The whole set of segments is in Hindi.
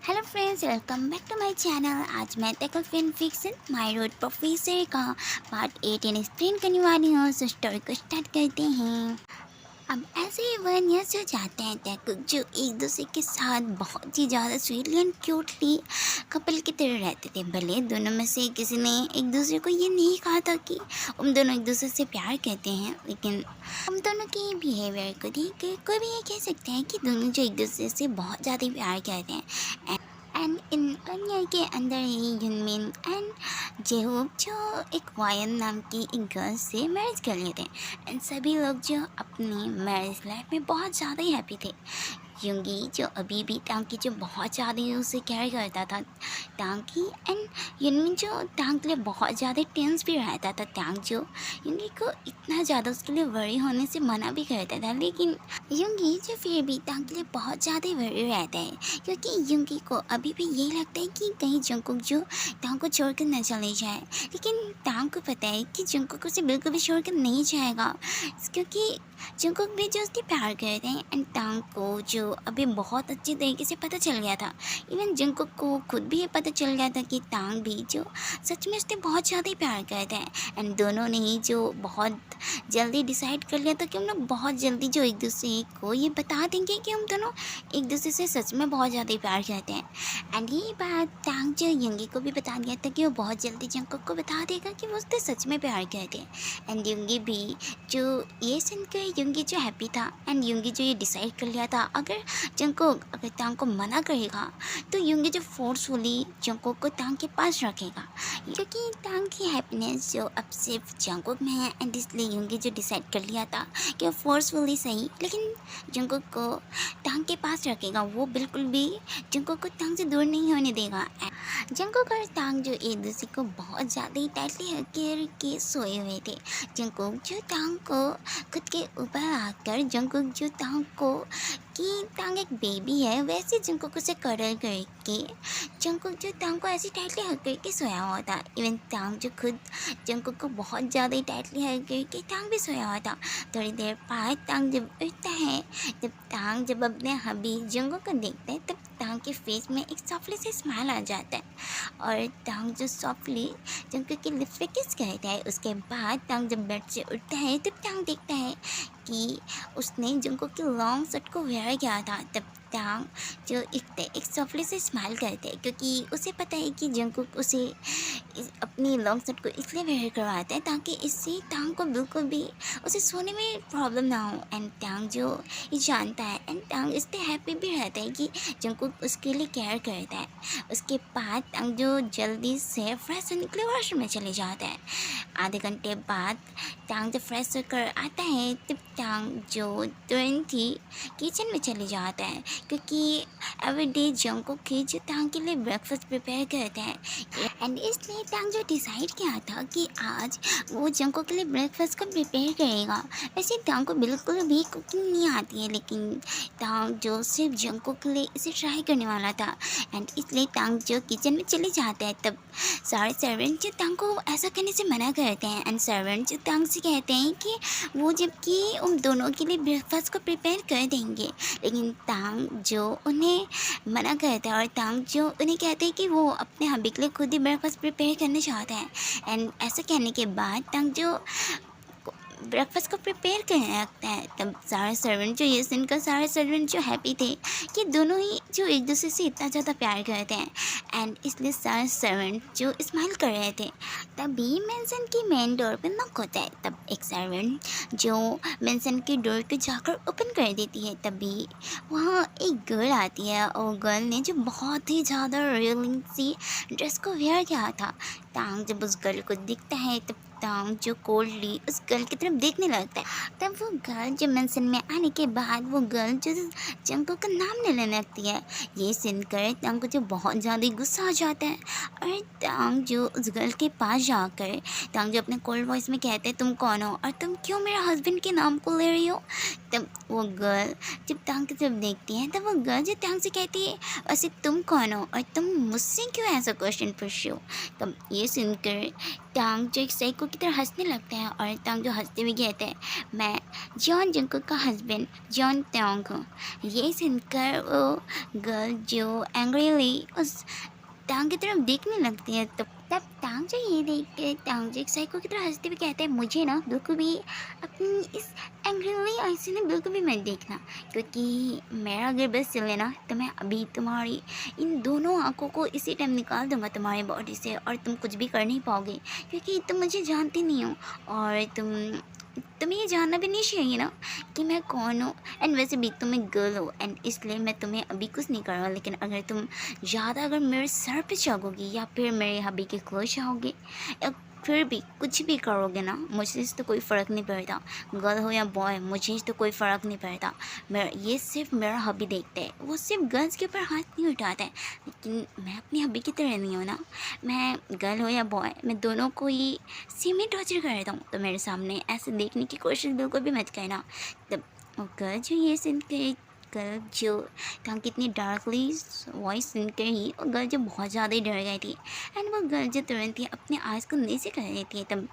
Hello friends, welcome back to my channel. आज मैं टेकल fan fiction my rude professor का पार्ट 8 एक्सप्लेन करने वाली हूँ। सो स्टोरी को स्टार्ट करते हैं। अब ऐसे ही 1 ईयर हो जाते हैं टैकुक जो एक दूसरे के साथ बहुत ही ज़्यादा स्वीटली एंड क्यूटली कपल की तरह रहते थे। भले दोनों में से किसी ने एक दूसरे को ये नहीं कहा था कि हम दोनों एक दूसरे से प्यार करते हैं, लेकिन हम दोनों के बिहेवियर को देख कर कोई भी ये कह सकते हैं कि दोनों जो एक दूसरे से बहुत ज़्यादा प्यार करते हैं। एंड इन 1 ईयर के अंदर ही युनमिन एंड जेहूब जो एक वायन नाम की एक गर्ल से मैरिज कर लिए थे। एंड सभी लोग जो अपनी मैरिज लाइफ में बहुत ज़्यादा ही हैप्पी थे। युंगी जो अभी भी टांग की जो बहुत ज़्यादा ही उसे केयर करता था टांग की, एंड युनमिन जो टांग के लिए बहुत ज़्यादा टेंस भी रहता था। टांग जो युंगी को इतना ज़्यादा उसके लिए वरी होने से मना भी करता था, लेकिन युंगी जो फिर भी टांग के लिए बहुत ज़्यादा वरी रहता है, क्योंकि युंगी को अभी भी यही लगता है कि कहीं जंकुक जो टांग को छोड़कर न चले जाए। लेकिन टांग को पता है कि जंकुक उसे बिल्कुल भी छोड़कर नहीं जाएगा, क्योंकि जंकुक भी जो उसकी प्यार करते हैं। एंड टांग को जो अभी बहुत अच्छी तरीके से पता चल गया था, इवन जंकुक को खुद भी ये पता चल गया था कि टांग भी जो सच में उससे बहुत ज़्यादा ही प्यार करते हैं। एंड दोनों ने ही जो बहुत जल्दी डिसाइड कर लिया था कि हम लोग बहुत जल्दी जो एक दूसरे को ये बता देंगे कि हम दोनों एक दूसरे से सच में बहुत ज़्यादा ही प्यार करते हैं। एंड ये बात टांग जो युंगी को भी बता दिया था कि वो बहुत जल्दी जंकुक को बता देगा कि वो उससे सच में प्यार करते हैं। एंड युंगी भी जो ये सुनकर युंगी जो हैप्पी था, एंड युंगी जो ये डिसाइड कर लिया था अगर जंकुक अगर टांग को मना करेगा तो युंगी जो फोर्सफुली जंकुक को टांग के पास रखेगा, क्योंकि टांग की हैप्पीनेस जो अब सिर्फ जंकुक में है। एंड इसलिए युंगी जो डिसाइड कर लिया था कि वो फोर्सफुली सही लेकिन जंकुक को टांग के पास रखेगा, वो बिल्कुल भी जंकुक को टांग से दूर नहीं होने देगा। जंकुक और टांग जो एक दूसरे को बहुत ज़्यादा ही टाइटली हग के सोए हुए थे। जंकुक जो टांग को खुद के ऊपर आकर जंकुक जो टांग को कि टांग एक बेबी है वैसे जंकुक उसे करल करके जंकुक जो टांग को ऐसी टाइटली हग करके सोया हुआ था। इवन टांग जो खुद जंकुक को बहुत ज़्यादा ही टाइटली हग करके टांग भी सोया हुआ था। थोड़ी देर बाद टांग जब उठता है, जब अपने हबी जंकुक को देखता है, तब टांग के फेस में एक सॉफ्टली से स्माइल आ जाता है और टांग जो सॉफ्टली जंकुक के लिप्स पे किस करता है। उसके बाद टांग जब बेड से उठता है तब टांग देखता है कि उसने जंकुक के लॉन्ग शर्ट को वेयर किया था। तब टांग जो एक सॉफ्टली से स्माइल करता है, क्योंकि उसे पता है कि जंकुक उसे अपनी लॉन्ग शर्ट को इसलिए वेयर करवाता है ताकि इससे टांग को बिल्कुल भी उसे सोने में प्रॉब्लम ना हो। एंड टांग जो ये जानता है, एंड टांग इससे हैप्पी भी रहता है कि जंकुक उसके लिए केयर करता है। उसके बाद टांग जो जल्दी से फ्रेश होने के लिए वॉशरूम में चले जाता है। आधे घंटे बाद टांग जब फ्रेश होकर आता है तब टांग जो तुरंत ही किचन में चले जाता है, क्योंकि एवरीडे जंकुक के जो टांग के लिए ब्रेकफास्ट प्रिपेयर करते हैं। एंड इसलिए टांग जो डिसाइड किया था कि आज वो जंकुक के लिए ब्रेकफास्ट को प्रिपेयर करेगा। वैसे टांग को बिल्कुल भी कुकिंग नहीं आती है, लेकिन टांग जो सिर्फ जंकुक के लिए इसे ट्राई करने वाला था। एंड इसलिए टांग जो किचन में चले जाता है, तब सारे सर्वेंट जो टांग को ऐसा करने से मना करते हैं। एंड सर्वेंट जो टांग से कहते हैं कि वो जबकि उन दोनों के लिए ब्रेकफास्ट को प्रिपेयर कर देंगे, लेकिन टांग जो उन्हें मना करता है और टांग जो उन्हें कहते हैं कि वो अपने हबी के लिए खुद ही ब्रेकफास्ट प्रिपेयर करना चाहता है। एंड ऐसा कहने के बाद टांग जो ब्रेकफास्ट को प्रिपेयर करने लगता है, तब सारे सर्वेंट जो ये सुनकर सारे सर्वेंट जो हैप्पी थे कि दोनों ही जो एक दूसरे से इतना ज़्यादा प्यार करते हैं। एंड इसलिए सारे सर्वेंट जो स्माइल कर रहे थे। तभी मेंशन की मेन डोर पर नॉक होता है। तब एक सर्वेंट जो मेंशन की डोर को जाकर ओपन कर देती है। तभी वहाँ एक गर्ल आती है और गर्ल ने जो बहुत ही ज़्यादा रियलिंग सी ड्रेस को वेयर किया था। टांग जब उस गर्ल को दिखता है तब टांग जो कोल्डली उस गर्ल की तरफ देखने लगता है। तब वो गर्ल जो मेंशन में आने के बाद वो गर्ल जो जंकुक का नाम लेने लगती है। ये सुनकर टांग को जो बहुत ज़्यादा गुस्सा आ जाता है और टांग जो उस गर्ल के पास जाकर टांग जो अपने कोल्ड वॉइस में कहते हैं तुम कौन हो और तुम क्यों मेरे हस्बैंड के नाम को ले रही हो। तब वो गर्ल जब टांग की तरफ देखती है तब वो गर्ल जो टांग से कहती है वैसे तुम कौन हो और तुम मुझसे क्यों ऐसा क्वेश्चन पूछते हो। तब ये सुनकर टांग जो एक साइको की तरह हंसने लगता है और टांग जो हंसते हुए कहते हैं मैं जॉन जंकुक का हस्बैंड जॉन टांग हूँ। ये सुनकर वो गर्ल जो एंग्रीली उस टांग की तरफ देखने लगती है। तब टांग जो ये देख के टांग जो एक साइको की तरह हंसते हुए कहते हैं मुझे ना बिल्कुल भी अपनी इस एंग्रीली आई से ना बिल्कुल भी मत देखना, क्योंकि मेरा अगर बस चले ना तो मैं अभी तुम्हारी इन दोनों आँखों को इसी टाइम निकाल दूंगा तुम्हारी बॉडी से और तुम कुछ भी कर नहीं पाओगे, क्योंकि तुम मुझे जानती नहीं हो और तुम्हें ये जानना भी नहीं चाहिए ना कि मैं कौन हूँ। एंड वैसे भी तुम एक गर्ल हो एंड इसलिए मैं तुम्हें अभी कुछ नहीं कर रहा, लेकिन अगर तुम ज़्यादा अगर मेरे सर पे चाहोगी या फिर मेरे हबी के क्लोज चाहोगे या फिर भी कुछ भी करोगे ना, मुझे तो कोई फ़र्क नहीं पड़ता, गर्ल हो या बॉय मुझे तो कोई फ़र्क नहीं पड़ता। मेरा ये सिर्फ मेरा हबी देखता है, वो सिर्फ गर्ल्स के ऊपर हाथ नहीं उठाता है, लेकिन मैं अपनी हबी की तरह नहीं हूँ ना, मैं गर्ल हो या बॉय मैं दोनों को ही सेम ही टॉर्चर कर देता हूँ। तो मेरे सामने ऐसे देखने की कोशिश बिल्कुल भी मत करना। तब वो गर्ल जो ये सुन के गर्ल जो टांग कितनी डार्कली वॉइस सुनकर ही वो गर्ल जो बहुत ज़्यादा ही डर गई थी एंड वो गर्ल जो तुरंत ही अपने आइज़ को नीचे कर देती है। तब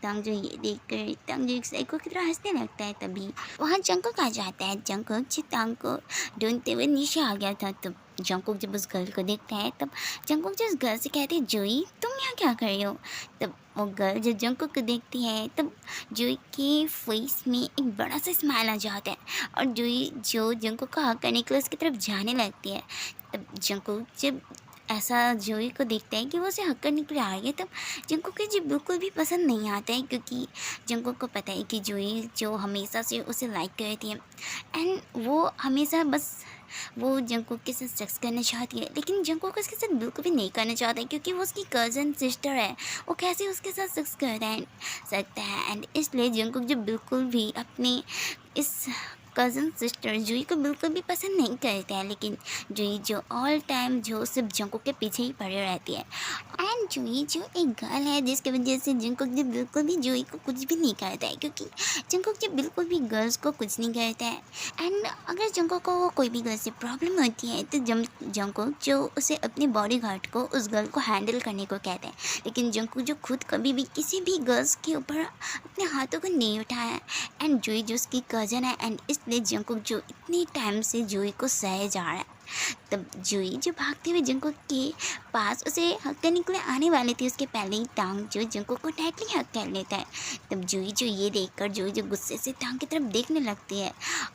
टांग जो ये देख कर टांग जो एक साइको की तरह हंसने लगता है। तभी वहाँ जंकुक आ जाता है। जंकुक जो टांग को ढूंढते हुए नीचे आ गया था। तब जंकुक जब उस गर्ल को देखता है तब जंकुक जो उस गर्ल से कहते हैं जोई तुम यहाँ क्या कर रही हो। तब वो गर्ल जब जंकुक को देखती है तब जोई के फेस में एक बड़ा सा स्माइल आ जाता है और जोई जो जंकुक को हक करने के लिए उसकी तरफ जाने लगती है। तब जंकुक जब ऐसा जोई को देखता है कि वो उसे हक करने के लिए आ रही है तब जंकुक को जी बिल्कुल भी पसंद नहीं आता है, क्योंकि जंकुक को पता है कि जोई जो हमेशा से उसे लाइक करती है एंड वो हमेशा बस वो जंकुक के साथ सेक्स करना चाहती है, लेकिन जंकुक उसके साथ बिल्कुल भी नहीं करना चाहता है क्योंकि वो उसकी कज़न सिस्टर है, वो कैसे उसके साथ सेक्स कर सकता है। एंड इसलिए जंकुक जो बिल्कुल भी अपने इस कज़न सिस्टर जुई को बिल्कुल भी पसंद नहीं करते हैं, लेकिन जुई जो ऑल टाइम जो सिर्फ जंकुक के पीछे ही पड़े रहती है। एंड जुई जो एक गर्ल है जिसकी वजह से जंकुक जो बिल्कुल भी जुई को कुछ भी नहीं करता है, क्योंकि जंकुक जो बिल्कुल भी गर्ल्स को कुछ नहीं करता है। एंड अगर जंकुक को कोई भी गर्ल से प्रॉब्लम होती है तो जंकुक जो उसे अपने बॉडी गार्ड को उस गर्ल को हैंडल करने को कहते हैं, लेकिन जंकुक जो खुद कभी भी किसी भी गर्ल्स के ऊपर अपने हाथों को नहीं उठाया है। एंड जुई जो उसकी कज़न है एंड इसलिए जंकुक जो इतने टाइम से जुई को सहे जा रहा है। तब जुई जो भागते हुए जंकुक के पास उसे हक करने के लिए आने वाली थी, उसके पहले ही टांग जो जंकुक को टाइटली हक कर लेता है। तब जुई जो ये देखकर जुई जो गुस्से से टांग की तरफ देखने लगती है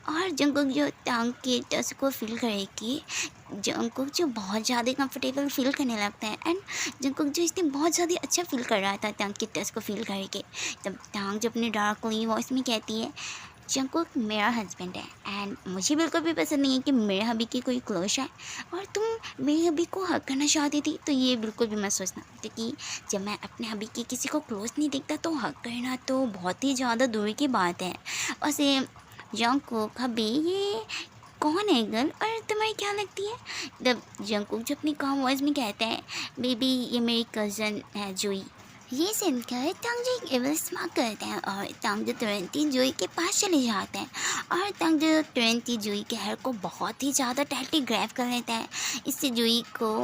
और जंकुक जो टांग के टच को फील करे कि जंकुक जो बहुत ज़्यादा कंफर्टेबल फील करने लगता है एंड जंकुक जो इसने बहुत ज़्यादा अच्छा फील कर रहा था टांग के टच को फील करके। तब टांग जो अपने डार्कली वॉइस में कहती है जंकुक मेरा हस्बैंड है एंड मुझे बिल्कुल भी पसंद नहीं है कि मेरे हबी की कोई क्लोज है और तुम मेरे हबी को हक करना चाहती थी, तो ये बिल्कुल भी मत सोचना, क्योंकि जब मैं अपने हबी की किसी को क्लोज नहीं देखता तो हक करना तो बहुत ही ज़्यादा दूर की बात है। वैसे जंकुक हबी ये कौन है गर्ल और तुम्हारी क्या लगती है। जब जंकुक जो अपनी काम वॉइस में कहता है बेबी ये मेरी कज़न है जुई। ये सुनकर टांग जो एक एवल स्मार्ट करते हैं और टांग जो तुरंत ही जुई के पास चले जाते हैं और टांग जो तुरंत ही जुई के हेयर को बहुत ही ज़्यादा टाइटली ग्रैब कर लेता है। इससे जुई को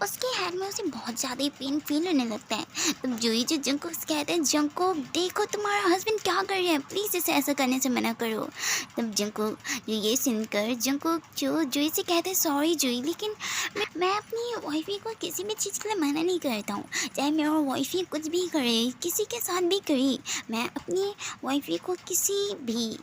उसके हेड में उसे बहुत ज़्यादा ही पेन फील होने लगता है। तब जुई जो जंकुक से कहते हैं जंकुक देखो तुम्हारा हस्बैंड क्या कर रहे हैं, प्लीज़ इसे ऐसा करने से मना करो। तब जंकुक जो ये सुनकर जंकुक जो जुई से कहते हैं सॉरी जुई, लेकिन मैं अपनी वाइफी को किसी भी चीज़ के लिए मना नहीं करता हूँ, चाहे मेरा वाइफी कुछ भी करे किसी के साथ भी करे, मैं अपनी वाइफी को किसी भी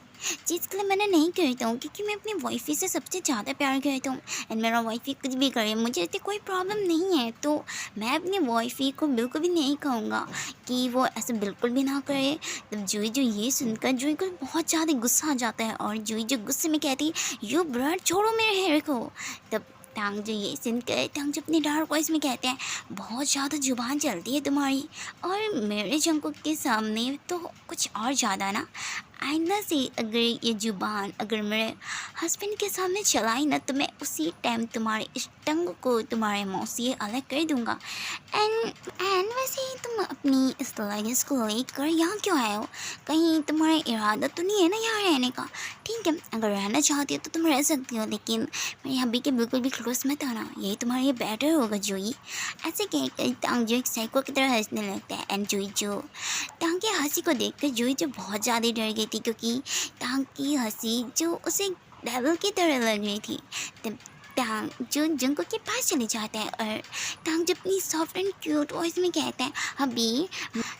चीज़ के लिए मना नहीं करता हूँ, क्योंकि मैं अपनी वाइफी से सबसे ज़्यादा प्यार करता हूँ एंड मेरा वाइफी कुछ भी करे मुझे इससे कोई प्रॉब्लम नहीं है। तो मैं अपनी वाइफी को बिल्कुल भी नहीं कहूँगा कि वो ऐसे बिल्कुल भी ना करे। तब जुई जो ये सुनकर जुई को बहुत ज़्यादा गुस्सा आ जाता है और जुई जो गुस्से में कहती है यू ब्रड छोड़ो मेरे हेयर को। तब टांग जो ये सुनकर टांग जो अपनी डार्क वॉइस में कहते हैं बहुत ज़्यादा जुबान चलती है तुम्हारी और मेरे जंकुक के सामने तो कुछ और ज़्यादा ना। आइंदा से अगर ये ज़ुबान अगर मेरे हस्बैंड के सामने चलाई ना तो मैं उसी टाइम तुम्हारे इस टंग को तुम्हारे मुँह से अलग कर दूँगा। एंड वैसे ही तुम अपनी इस लगेज को लेकर यहाँ क्यों आए हो? कहीं तुम्हारा इरादा तो नहीं है ना यहाँ रहने का? ठीक है, अगर रहना चाहती हो तो तुम रह सकती हो, लेकिन मेरे हब्बी के बिल्कुल भी क्लोज मत आना, यही तुम्हारे लिए बेटर होगा जुई। ऐसे कहकर टांग जो एक साइको की तरह हंसने लगता है। एंड जुई जो टांग की हंसी को देखकर जुई जो बहुत ज़्यादा डर गई थी, क्योंकि टांग की हंसी जो उसे डेविल की तरह लग रही थी। तब टांग जो जंगल के पास चले जाता है और टांग जब अपनी सॉफ्ट एंड क्यूट वॉइस में कहता है, अभी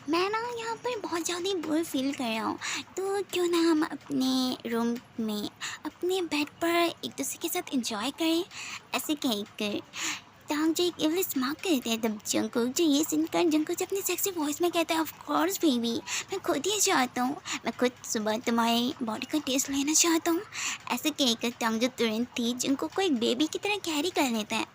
मैं ना यहाँ पर बहुत ज़्यादा बोर फील कर रहा हूँ, तो क्यों ना हम अपने रूम में अपने बेड पर एक दूसरे के साथ एंजॉय करें। ऐसे कहकर टांग जो एक इंग्लिश मार्क करते हैं, तब जंकुक जो ये सुनकर जंकुक जो अपनी सेक्सी वॉइस में कहता है, ऑफ कोर्स बेबी, मैं खुद ही चाहता हूँ, मैं खुद सुबह तुम्हारी बॉडी का टेस्ट लेना चाहता हूँ। ऐसे कहकर टांग जो तुरंत थी जंकुक को एक बेबी की तरह कैरी कर लेता है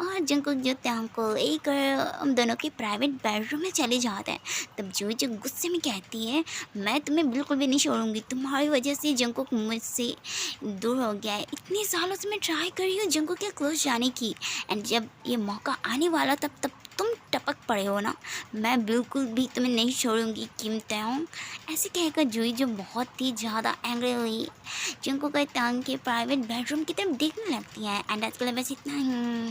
और जंकुक जो टांग को लेकर हम दोनों के प्राइवेट बेडरूम में चले जाता है। तब जुई जो गुस्से में कहती है, मैं तुम्हें बिल्कुल भी नहीं छोड़ूंगी, तुम्हारी वजह से जंकुक मुझसे दूर हो गया है, इतने सालों से मैं ट्राई कर रही हूँ जंकुक के क्लोज जाने की, एंड जब ये मौका आने वाला तब तुम टपक पड़े हो ना, मैं बिल्कुल भी तुम्हें नहीं छोड़ूंगी कीमते हूँ। ऐसे कहकर जुई जो बहुत ही ज़्यादा एंग्री हुई जिनको कई टांग के प्राइवेट बेडरूम की तरफ देखने लगती है। एंड आज के लिए बस इतना ही।